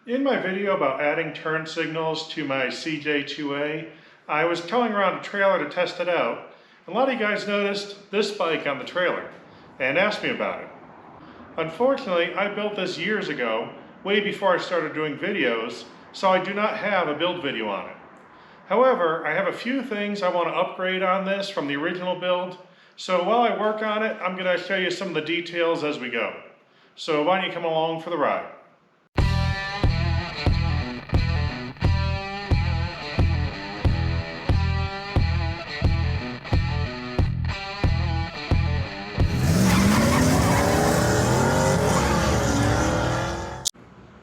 In my video about adding turn signals to my CJ2A, I was towing around a trailer to test it out. A lot of you guys noticed this bike on the trailer and asked me about it. Unfortunately, I built this years ago, way before I started doing videos, so I do not have a build video on it. However, I have a few things I want to upgrade on this from the original build, so while I work on it, I'm going to show you some of the details as we go. So why don't you come along for the ride?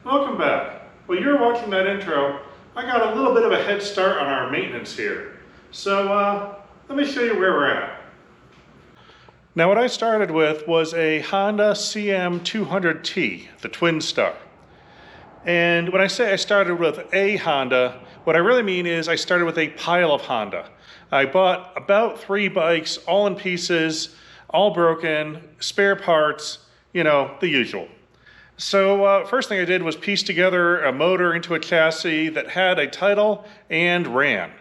Welcome back. While you're watching that intro, I got a little bit of a head start on our maintenance here. So let me show you where we're at. Now what I started with was a Honda CM200T, the Twinstar. And when I say I started with a Honda, what I really mean is I started with a pile of Honda. I bought about 3 bikes, all in pieces, all broken, spare parts, you know, the usual. So first thing I did was piece together a motor into a chassis that had a title and ran.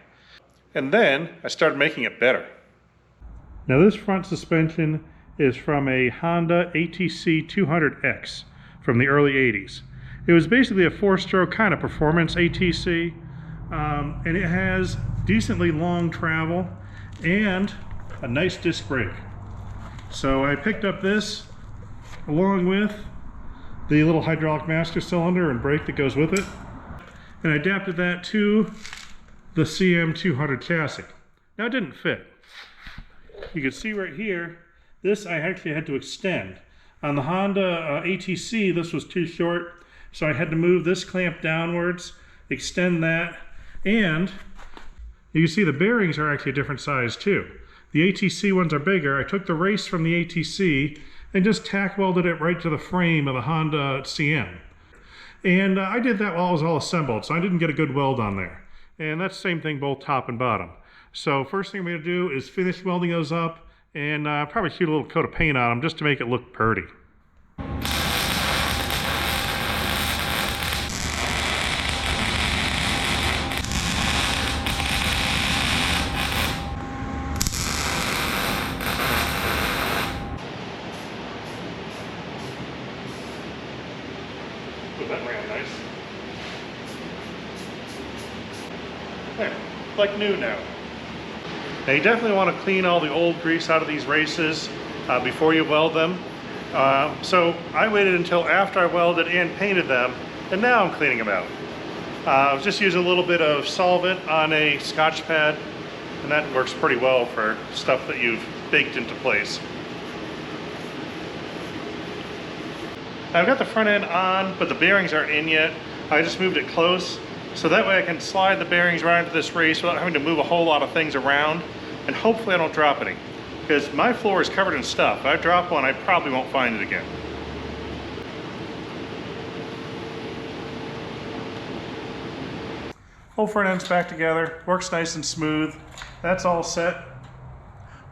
And then I started making it better. Now this front suspension is from a Honda ATC 200X from the early 80s. It was basically a 4-stroke kind of performance ATC, and it has decently long travel and a nice disc brake. So I picked up this along with the little hydraulic master cylinder and brake that goes with it, and I adapted that to the CM200 chassis. Now it didn't fit. You can see right here, this I actually had to extend. On the Honda ATC, this was too short, so I had to move this clamp downwards, extend that, and you can see the bearings are actually a different size too. The ATC ones are bigger. I took the race from the ATC and just tack welded it right to the frame of the Honda CM. And I did that while it was all assembled, so I didn't get a good weld on there. And that's the same thing both top and bottom. So first thing I'm going to do is finish welding those up and probably shoot a little coat of paint on them just to make it look pretty. That ran nice. There, like new now. Now you definitely want to clean all the old grease out of these races before you weld them. So I waited until after I welded and painted them, and now I'm cleaning them out. I was just using a little bit of solvent on a Scotch pad, and that works pretty well for stuff that you've baked into place. I've got the front end on, but the bearings aren't in yet. I just moved it close, so that way I can slide the bearings right into this race without having to move a whole lot of things around, and hopefully I don't drop any. Because my floor is covered in stuff. If I drop one, I probably won't find it again. Whole front end's back together, works nice and smooth. That's all set.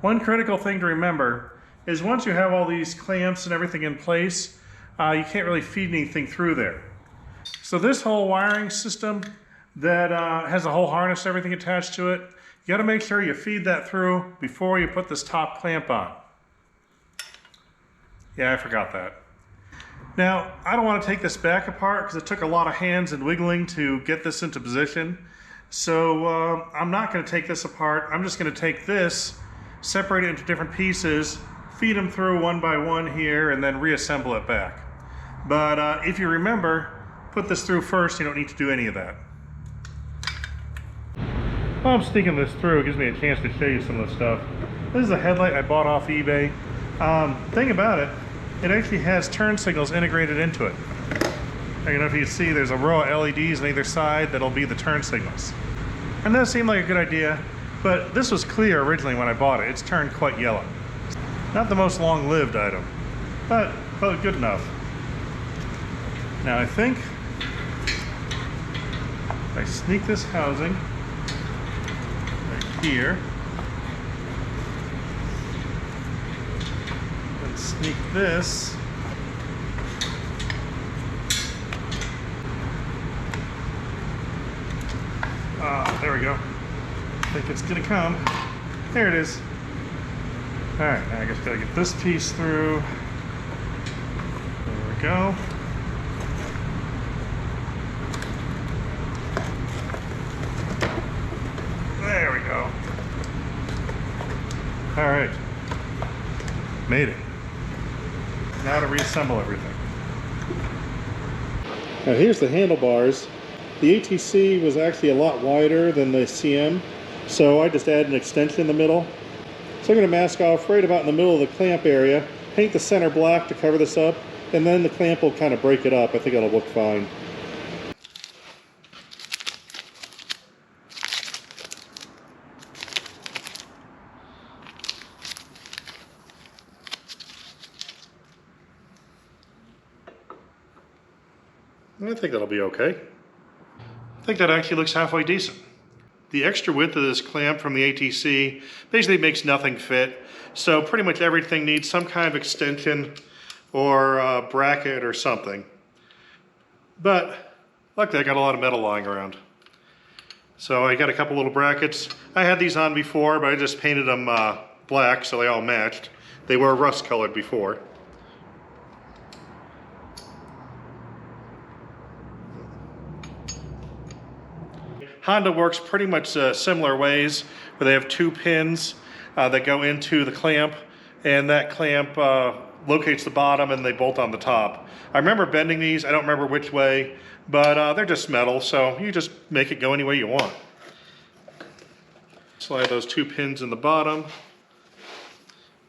One critical thing to remember is once you have all these clamps and everything in place, you can't really feed anything through there. So this whole wiring system that has a whole harness, everything attached to it, you got to make sure you feed that through before you put this top clamp on. Yeah, I forgot that. Now, I don't want to take this back apart because it took a lot of hands and wiggling to get this into position. So I'm not going to take this apart. I'm just going to take this, separate it into different pieces, feed them through one by one here, and then reassemble it back. But if you remember, put this through first. You don't need to do any of that. While I'm sticking this through, it gives me a chance to show you some of the stuff. This is a headlight I bought off eBay. Thing about it, it actually has turn signals integrated into it. I don't know if you can see, there's a row of LEDs on either side that'll be the turn signals. And that seemed like a good idea, but this was clear originally when I bought it. It's turned quite yellow. Not the most long-lived item, but good enough. Now I think if I sneak this housing right here, and sneak this there we go. I think it's gonna come. There it is. All right, now I just gotta get this piece through. There we go. There we go. All right, made it. Now to reassemble everything. Now here's the handlebars. The ATC was actually a lot wider than the CM, so I just added an extension in the middle. So I'm going to mask off right about in the middle of the clamp area, paint the center black to cover this up, and then the clamp will kind of break it up. I think it'll look fine. I think that'll be okay. I think that actually looks halfway decent. The extra width of this clamp from the ATC basically makes nothing fit. So pretty much everything needs some kind of extension or bracket or something. But luckily I got a lot of metal lying around. So I got a couple little brackets. I had these on before, but I just painted them black so they all matched. They were rust colored before. Honda works pretty much similar ways, where they have two pins that go into the clamp, and that clamp locates the bottom and they bolt on the top. I remember bending these, I don't remember which way, but they're just metal, so you just make it go any way you want. Slide those two pins in the bottom,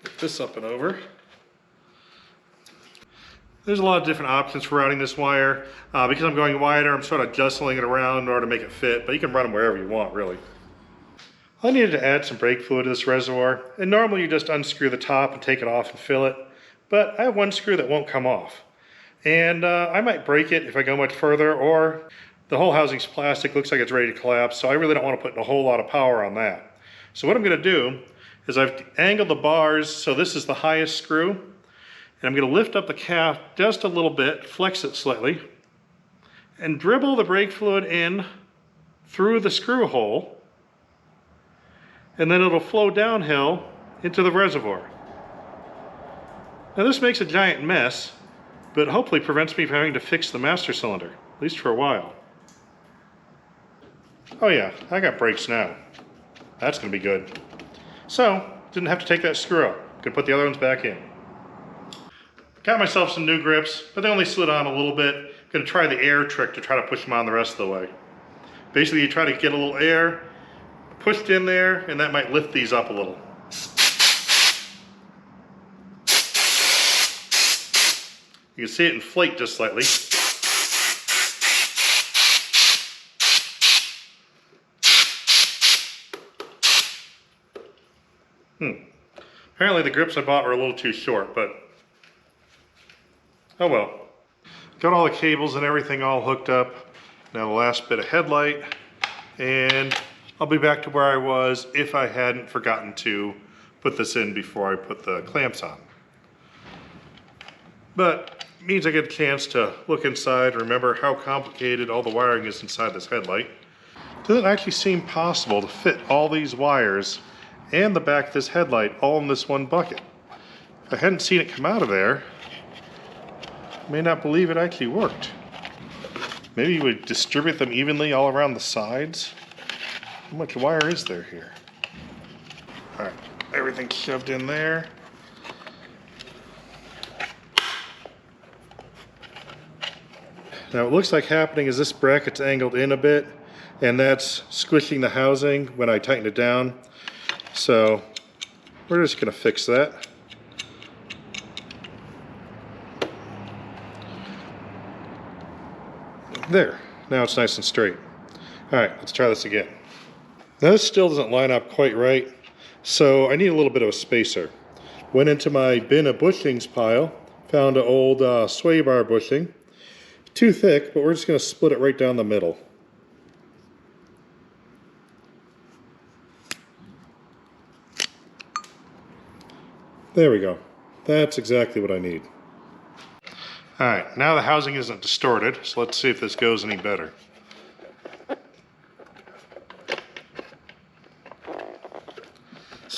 get this up and over. There's a lot of different options for routing this wire. Because I'm going wider, I'm sort of jostling it around in order to make it fit, but you can run them wherever you want, really. I needed to add some brake fluid to this reservoir, and normally you just unscrew the top and take it off and fill it, but I have one screw that won't come off. And I might break it if I go much further, or the whole housing's plastic, looks like it's ready to collapse, so I really don't want to put a whole lot of power on that. So what I'm going to do is I've angled the bars so this is the highest screw, and I'm going to lift up the cap just a little bit, flex it slightly, and dribble the brake fluid in through the screw hole, and then it'll flow downhill into the reservoir. Now this makes a giant mess, but hopefully prevents me from having to fix the master cylinder, at least for a while. Oh yeah, I got brakes now. That's going to be good. So, didn't have to take that screw out. Could put the other ones back in. Got myself some new grips, but they only slid on a little bit. Gonna try the air trick to try to push them on the rest of the way. Basically, you try to get a little air pushed in there, and that might lift these up a little. You can see it inflate just slightly. Apparently the grips I bought were a little too short, but oh well. Got all the cables and everything all hooked up. Now the last bit of headlight, and I'll be back to where I was if I hadn't forgotten to put this in before I put the clamps on. But it means I get a chance to look inside and remember how complicated all the wiring is inside this headlight. It doesn't actually seem possible to fit all these wires and the back of this headlight all in this one bucket. If I hadn't seen it come out of there, I may not believe it actually worked. Maybe you would distribute them evenly all around the sides. How much wire is there here? All right, everything shoved in there. Now what looks like happening is this bracket's angled in a bit, and that's squishing the housing when I tighten it down. So we're just gonna fix that. There, now it's nice and straight. All right, let's try this again. Now this still doesn't line up quite right, so I need a little bit of a spacer. Went into my bin of bushings pile, found an old sway bar bushing. Too thick, but we're just gonna split it right down the middle. There we go. That's exactly what I need. All right, now the housing isn't distorted, so let's see if this goes any better.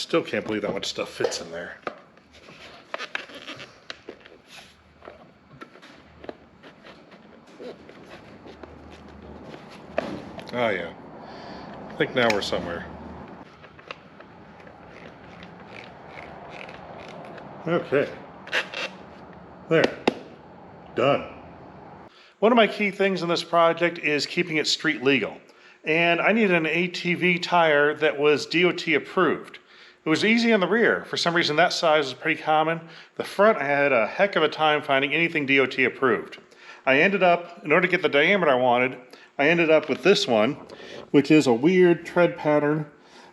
Still can't believe that much stuff fits in there. Oh yeah, I think now we're somewhere. Okay, there, done. One of my key things in this project is keeping it street legal. And I needed an ATV tire that was DOT approved. It was easy on the rear. For some reason that size is pretty common. The front I had a heck of a time finding anything DOT approved. I ended up, in order to get the diameter I wanted, I ended up with this one, which is a weird tread pattern.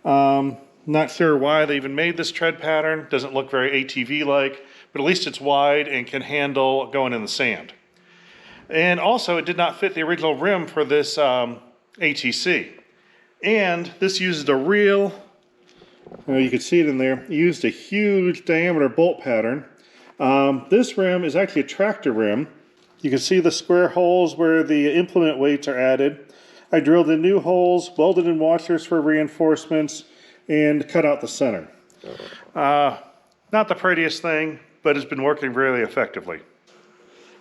Not sure why they even made this tread pattern. Doesn't look very ATV-like, but at least it's wide and can handle going in the sand. And also, it did not fit the original rim for this ATC. And this uses a real, you can see it in there, it used a huge diameter bolt pattern. This rim is actually a tractor rim. You can see the square holes where the implement weights are added. I drilled in new holes, welded in washers for reinforcements, and cut out the center. Not the prettiest thing, but it's been working really effectively.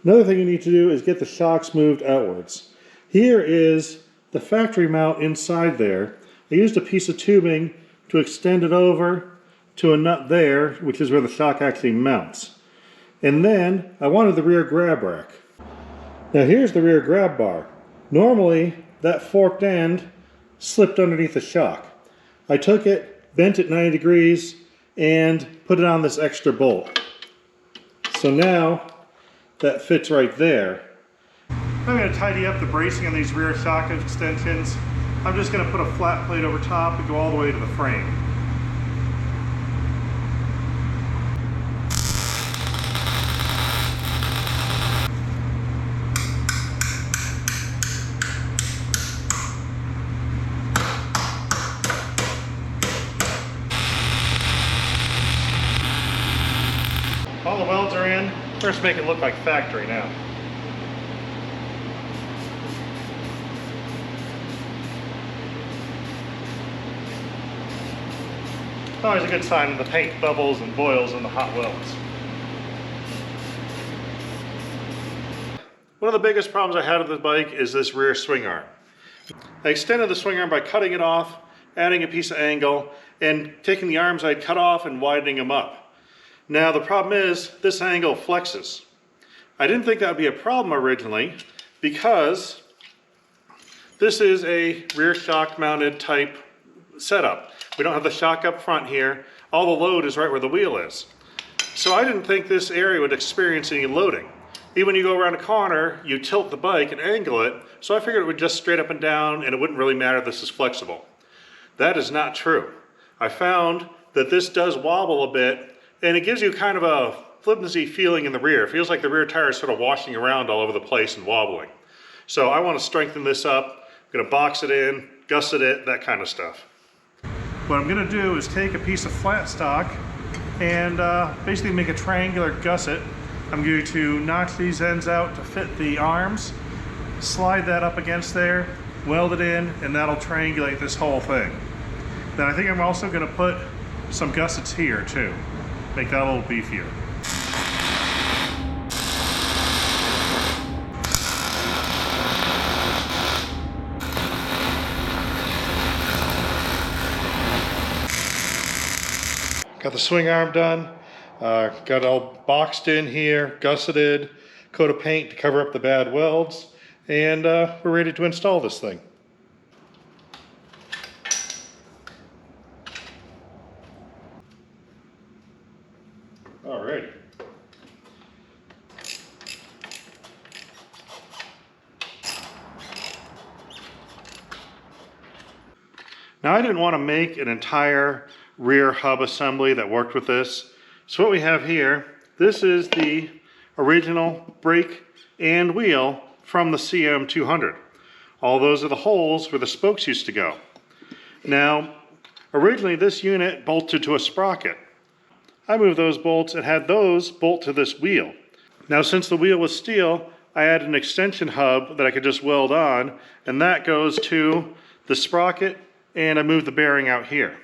Another thing you need to do is get the shocks moved outwards. Here is the factory mount inside there. I used a piece of tubing to extend it over to a nut there, which is where the shock actually mounts. And then I wanted the rear grab rack. Now here's the rear grab bar. Normally that forked end slipped underneath the shock. I took it, bent it 90 degrees, and put it on this extra bolt. So now that fits right there. I'm going to tidy up the bracing on these rear shock extensions. I'm just going to put a flat plate over top and go all the way to the frame. All the welds are in. First make it look like factory now. Always a good sign when the paint bubbles and boils in the hot welds. One of the biggest problems I had with this bike is this rear swing arm. I extended the swing arm by cutting it off, adding a piece of angle, and taking the arms I'd cut off and widening them up. Now the problem is this angle flexes. I didn't think that would be a problem originally because this is a rear shock mounted type setup. We don't have the shock up front here. All the load is right where the wheel is. So I didn't think this area would experience any loading. Even when you go around a corner, you tilt the bike and angle it, so I figured it would just straight up and down and it wouldn't really matter if this is flexible. That is not true. I found that this does wobble a bit and it gives you kind of a flimsy feeling in the rear. It feels like the rear tire is sort of washing around all over the place and wobbling. So I want to strengthen this up. I'm going to box it in, gusset it, that kind of stuff. What I'm going to do is take a piece of flat stock and basically make a triangular gusset. I'm going to notch these ends out to fit the arms, slide that up against there, weld it in, and that'll triangulate this whole thing. Then I think I'm also going to put some gussets here too, make that a little beefier. Got the swing arm done, got it all boxed in here, gusseted, coat of paint to cover up the bad welds, and we're ready to install this thing. Alrighty. Now I didn't want to make an entire rear hub assembly that worked with this. So what we have here, this is the original brake and wheel from the CM200. All those are the holes where the spokes used to go. Now, originally this unit bolted to a sprocket. I moved those bolts and had those bolt to this wheel. Now since the wheel was steel, I added an extension hub that I could just weld on, and that goes to the sprocket, and I moved the bearing out here.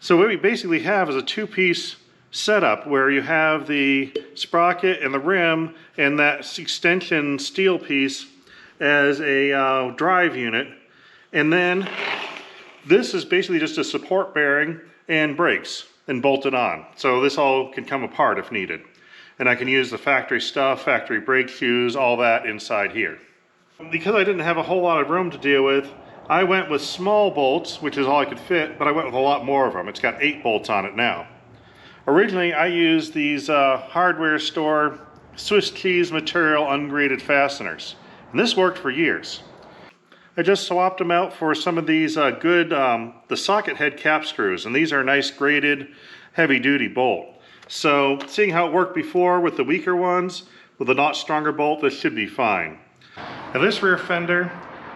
So what we basically have is a two-piece setup where you have the sprocket and the rim and that extension steel piece as a drive unit. And then this is basically just a support bearing and brakes and bolted on. So this all can come apart if needed. And I can use the factory stuff, factory brake shoes, all that inside here. Because I didn't have a whole lot of room to deal with, I went with small bolts, which is all I could fit, but I went with a lot more of them. It's got 8 bolts on it now. Originally, I used these hardware store Swiss cheese material ungraded fasteners. And this worked for years. I just swapped them out for some of these the socket head cap screws, and these are a nice graded heavy duty bolt. So seeing how it worked before with the weaker ones, with a not stronger bolt, this should be fine. Now this rear fender,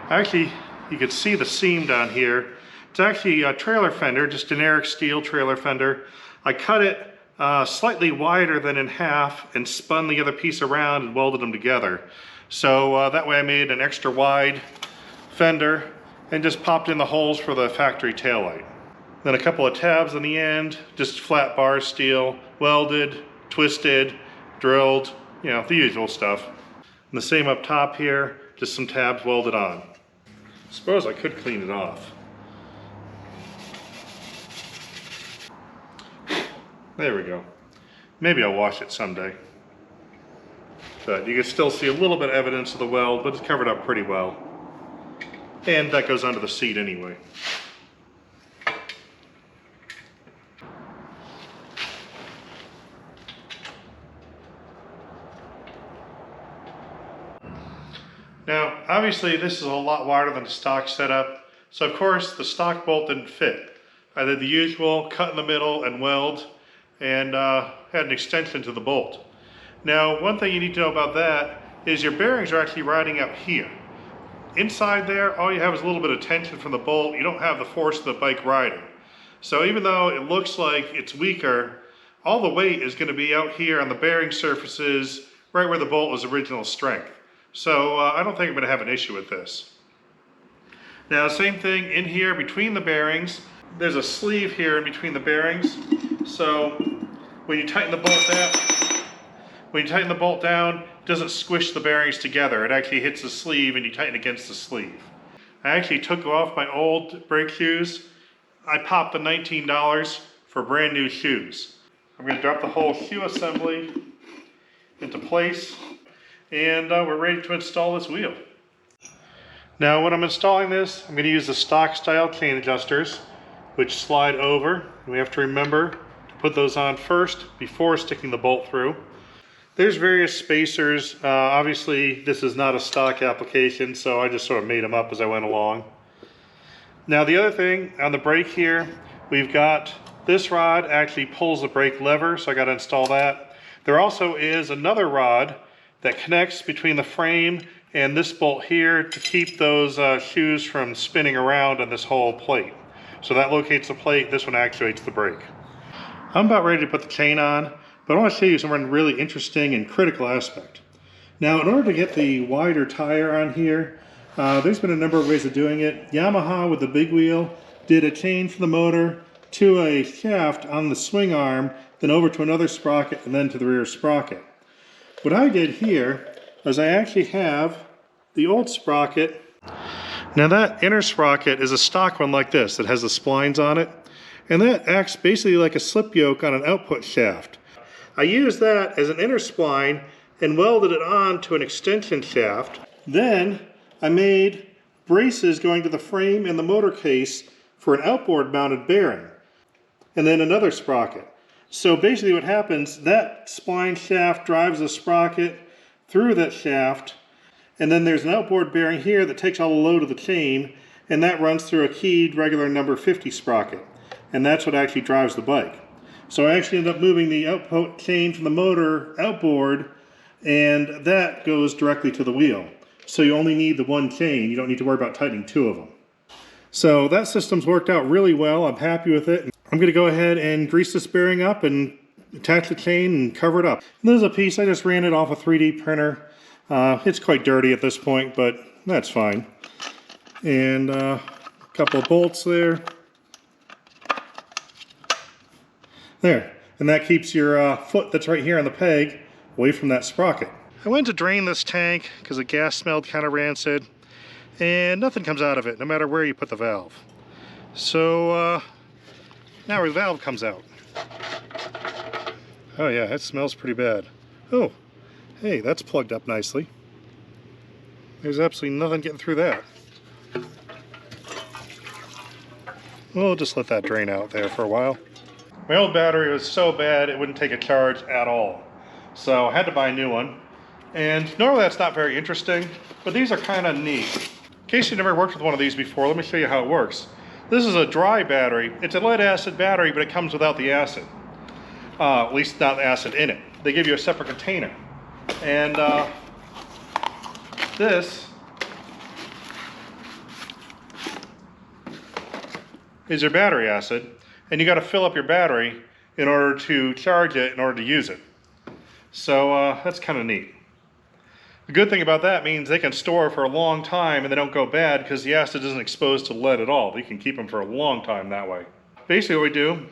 actually you can see the seam down here. It's actually a trailer fender, just generic steel trailer fender. I cut it slightly wider than in half and spun the other piece around and welded them together. So that way I made an extra wide fender and just popped in the holes for the factory taillight. Then a couple of tabs on the end, just flat bar steel, welded, twisted, drilled, you know, the usual stuff. And the same up top here, just some tabs welded on. Suppose I could clean it off. There we go. Maybe I'll wash it someday. But you can still see a little bit of evidence of the weld, but it's covered up pretty well. And that goes under the seat anyway. Now, obviously this is a lot wider than the stock setup, so of course the stock bolt didn't fit. I did the usual cut in the middle and weld, and had an extension to the bolt. Now, one thing you need to know about that is your bearings are actually riding out here. Inside there, all you have is a little bit of tension from the bolt. You don't have the force of the bike riding. So even though it looks like it's weaker, all the weight is going to be out here on the bearing surfaces, right where the bolt was original strength. So I don't think I'm going to have an issue with this. Now, same thing in here between the bearings. There's a sleeve here in between the bearings. So when you tighten the bolt down, it doesn't squish the bearings together. It actually hits the sleeve and you tighten against the sleeve. I actually took off my old brake shoes. I popped the $19 for brand new shoes. I'm going to drop the whole shoe assembly into place, and we're ready to install this wheel. Now when I'm installing this, I'm going to use the stock style chain adjusters, which slide over. We have to remember to put those on first before sticking the bolt through. There's various spacers. Obviously this is not a stock application, so I just sort of made them up as I went along. Now the other thing on the brake here, we've got this rod actually pulls the brake lever, so I got to install that. There also is another rod that connects between the frame and this bolt here to keep those shoes from spinning around on this whole plate. So that locates the plate, this one actuates the brake. I'm about ready to put the chain on, but I want to show you something really interesting and critical aspect. Now, in order to get the wider tire on here, there's been a number of ways of doing it. Yamaha with the big wheel did a chain from the motor to a shaft on the swing arm, then over to another sprocket, and then to the rear sprocket. What I did here is I actually have the old sprocket. Now that inner sprocket is a stock one like this that has the splines on it, and that acts basically like a slip yoke on an output shaft. I used that as an inner spline and welded it on to an extension shaft. Then I made braces going to the frame and the motor case for an outboard mounted bearing, and then another sprocket. So basically what happens, that spline shaft drives the sprocket through that shaft, and then there's an outboard bearing here that takes all the load of the chain, and that runs through a keyed regular number 50 sprocket, and that's what actually drives the bike. So I actually end up moving the output chain from the motor outboard, and that goes directly to the wheel. So you only need the one chain, you don't need to worry about tightening two of them. So that system's worked out really well, I'm happy with it. I'm going to go ahead and grease this bearing up and attach the chain and cover it up. And this is a piece, I just ran it off a 3D printer. It's quite dirty at this point, but that's fine. And a couple of bolts there. There, and that keeps your foot that's right here on the peg away from that sprocket. I went to drain this tank because the gas smelled kind of rancid, and nothing comes out of it, no matter where you put the valve. So now where the valve comes out. Oh yeah, it smells pretty bad. Oh, hey, that's plugged up nicely. There's absolutely nothing getting through that. We'll just let that drain out there for a while. My old battery was so bad it wouldn't take a charge at all. So I had to buy a new one. And normally that's not very interesting, but these are kind of neat. In case you've never worked with one of these before, let me show you how it works. This is a dry battery. It's a lead acid battery, but it comes without the acid. At least not the acid in it. They give you a separate container. And this is your battery acid, and you got to fill up your battery in order to charge it, in order to use it. So that's kind of neat. The good thing about that means they can store for a long time and they don't go bad because the acid isn't exposed to lead at all. You can keep them for a long time that way. Basically what we do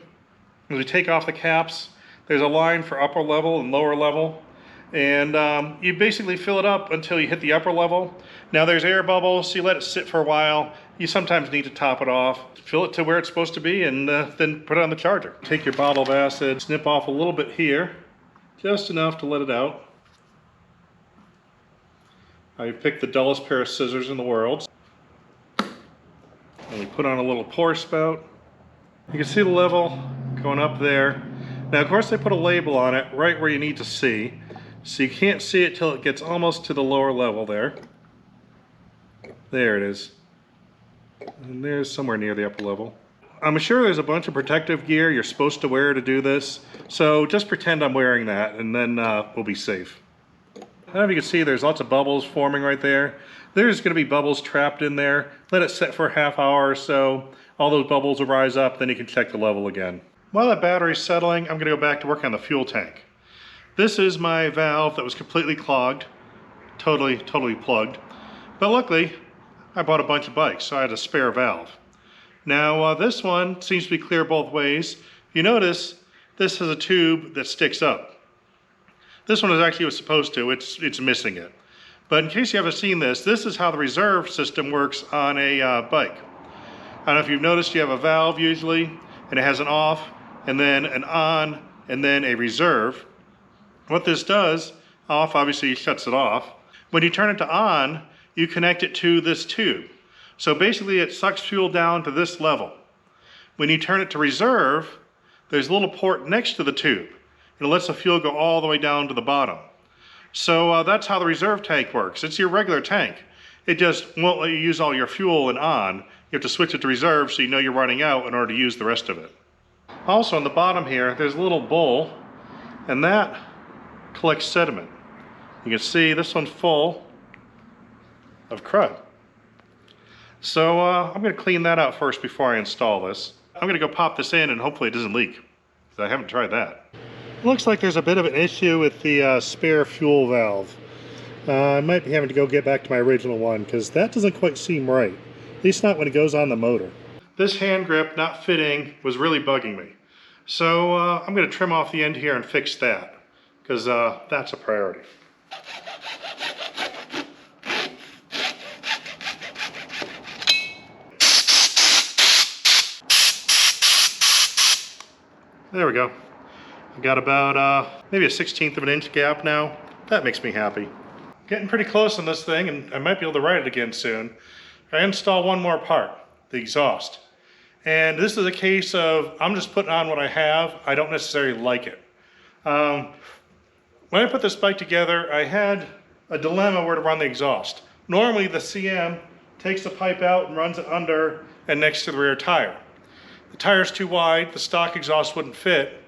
is we take off the caps. There's a line for upper level and lower level, and you basically fill it up until you hit the upper level. Now there's air bubbles, so you let it sit for a while. You sometimes need to top it off, fill it to where it's supposed to be, and then put it on the charger. Take your bottle of acid, snip off a little bit here, just enough to let it out. I picked the dullest pair of scissors in the world. And we put on a little pour spout. You can see the level going up there. Now of course they put a label on it right where you need to see. So you can't see it till it gets almost to the lower level there. There it is. And there's somewhere near the upper level. I'm sure there's a bunch of protective gear you're supposed to wear to do this. So just pretend I'm wearing that and then we'll be safe. I don't know if you can see there's lots of bubbles forming right there. There's going to be bubbles trapped in there. Let it set for a half hour or so. All those bubbles will rise up, then you can check the level again. While that battery's settling, I'm going to go back to work on the fuel tank. This is my valve that was completely clogged. Totally plugged. But luckily, I bought a bunch of bikes, so I had a spare valve. Now this one seems to be clear both ways. If you notice, this has a tube that sticks up. This one is actually was supposed to, it's missing it. But in case you haven't seen this is how the reserve system works on a bike. I don't know if you've noticed, you have a valve usually, and it has an off, and then an on, and then a reserve. What this does, off obviously shuts it off. When you turn it to on, you connect it to this tube. So basically it sucks fuel down to this level. When you turn it to reserve, there's a little port next to the tube. It lets the fuel go all the way down to the bottom. So that's how the reserve tank works. It's your regular tank. It just won't let you use all your fuel and on. You have to switch it to reserve so you know you're running out in order to use the rest of it. Also on the bottom here, there's a little bowl, and that collects sediment. You can see this one's full of crud. So I'm going to clean that out first before I install this. I'm going to go pop this in and hopefully it doesn't leak, because I haven't tried that. Looks like there's a bit of an issue with the spare fuel valve. I might be having to go get back to my original one because that doesn't quite seem right. At least not when it goes on the motor. This hand grip not fitting was really bugging me. So I'm going to trim off the end here and fix that because that's a priority. There we go. I've got about maybe a 1/16 of an inch gap now. That makes me happy. Getting pretty close on this thing, and I might be able to ride it again soon. I install one more part, the exhaust. And this is a case of, I'm just putting on what I have. I don't necessarily like it. When I put this bike together, I had a dilemma where to run the exhaust. Normally the CM takes the pipe out and runs it under and next to the rear tire. The tire's too wide, the stock exhaust wouldn't fit.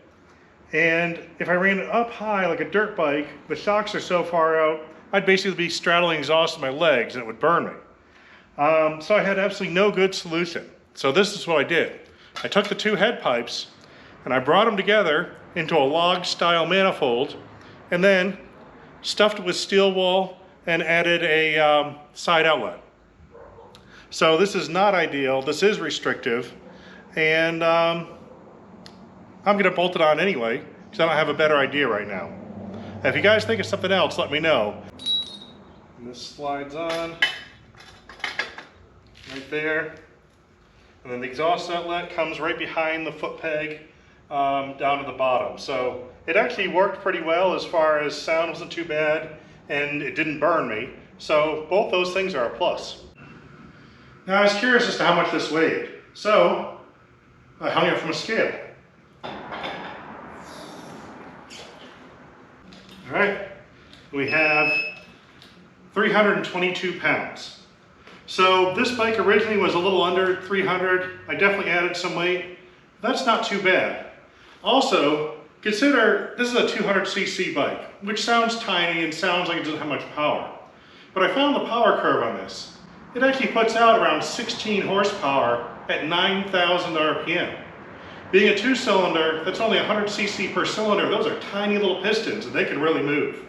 And if I ran it up high like a dirt bike, the shocks are so far out, I'd basically be straddling exhaust with my legs and it would burn me. So I had absolutely no good solution. So this is what I did. I took the two head pipes and I brought them together into a log style manifold and then stuffed it with steel wool and added a side outlet. So this is not ideal, this is restrictive, and I I'm going to bolt it on anyway, because I don't have a better idea right now. If you guys think of something else, let me know. And this slides on right there. And then the exhaust outlet comes right behind the foot peg down to the bottom. So it actually worked pretty well as far as sound wasn't too bad and it didn't burn me. So both those things are a plus. Now I was curious as to how much this weighed. So I hung it from a scale. All right, we have 322 pounds. So this bike originally was a little under 300. I definitely added some weight. That's not too bad. Also, consider this is a 200cc bike, which sounds tiny and sounds like it doesn't have much power. But I found the power curve on this. It actually puts out around 16 horsepower at 9,000 RPM. Being a two-cylinder, that's only 100cc per cylinder. Those are tiny little pistons and they can really move.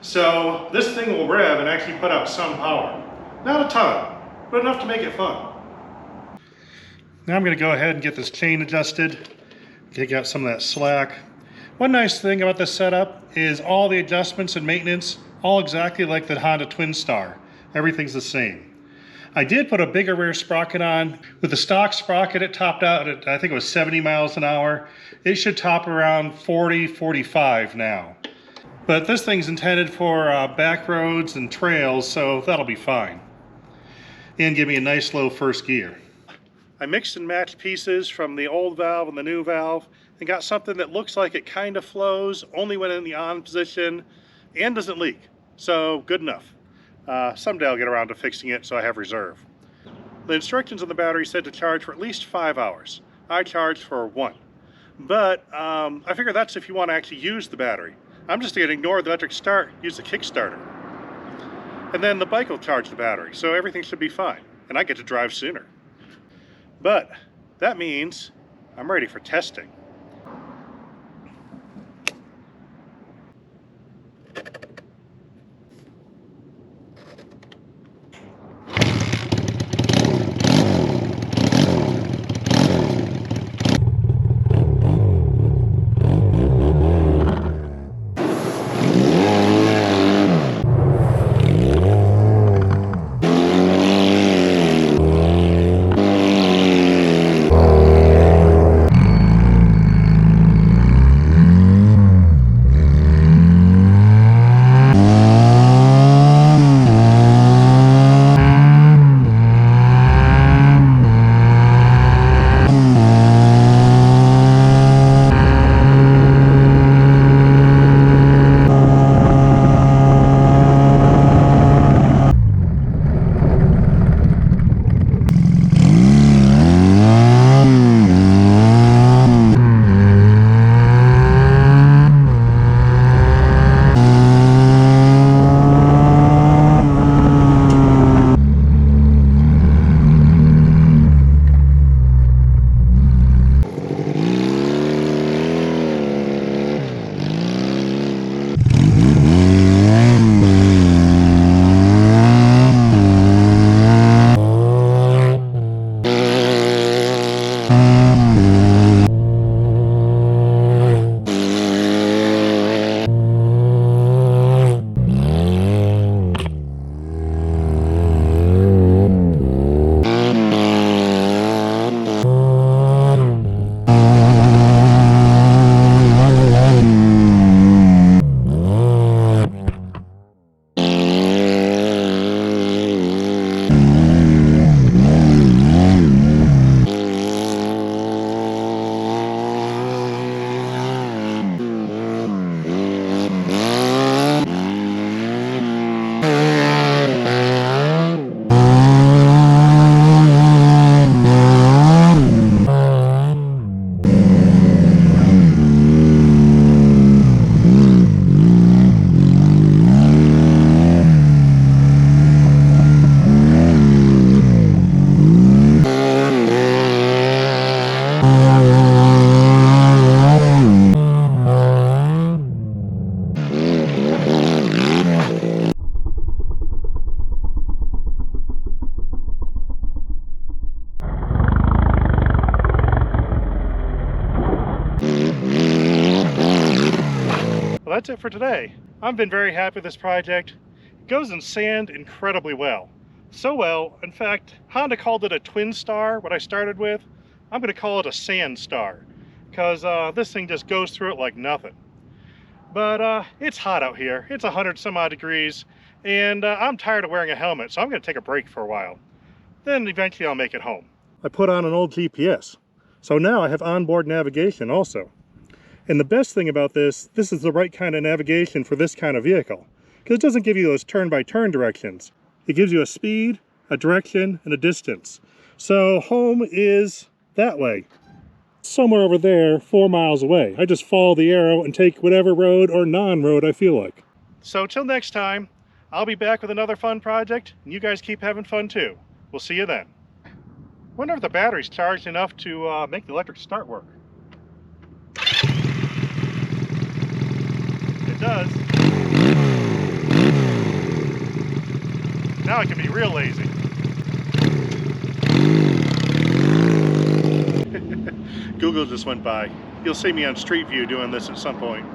So this thing will rev and actually put out some power. Not a ton, but enough to make it fun. Now I'm going to go ahead and get this chain adjusted, take out some of that slack. One nice thing about this setup is all the adjustments and maintenance, all exactly like the Honda Twinstar. Everything's the same. I did put a bigger rear sprocket on. With the stock sprocket, it topped out at, I think it was 70 miles an hour. It should top around 40, 45 now. But this thing's intended for back roads and trails, so that'll be fine. And give me a nice low first gear. I mixed and matched pieces from the old valve and the new valve and got something that looks like it kind of flows only when in the on position and doesn't leak. So good enough. Someday I'll get around to fixing it so I have reserve. The instructions on the battery said to charge for at least 5 hours. I charged for 1. But I figure that's if you want to actually use the battery. I'm just going to ignore the electric start, use the Kickstarter. And then the bike will charge the battery, so everything should be fine. And I get to drive sooner. But that means I'm ready for testing. that's it for today. I've been very happy with this project. It goes in sand incredibly well. So well, in fact, Honda called it a Twinstar, what I started with. I'm going to call it a Sandstar, because this thing just goes through it like nothing. But it's hot out here. It's 100 some odd degrees, and I'm tired of wearing a helmet, so I'm going to take a break for a while. Then eventually I'll make it home. I put on an old GPS, so now I have onboard navigation also. And the best thing about this is the right kind of navigation for this kind of vehicle, because it doesn't give you those turn-by-turn directions. It gives you a speed, a direction, and a distance. So home is that way. Somewhere over there, 4 miles away. I just follow the arrow and take whatever road or non-road I feel like. So till next time, I'll be back with another fun project, and you guys keep having fun too. We'll see you then. Wonder if the battery's charged enough to make the electric start work. It does. Now I can be real lazy. Google just went by. You'll see me on Street View doing this at some point.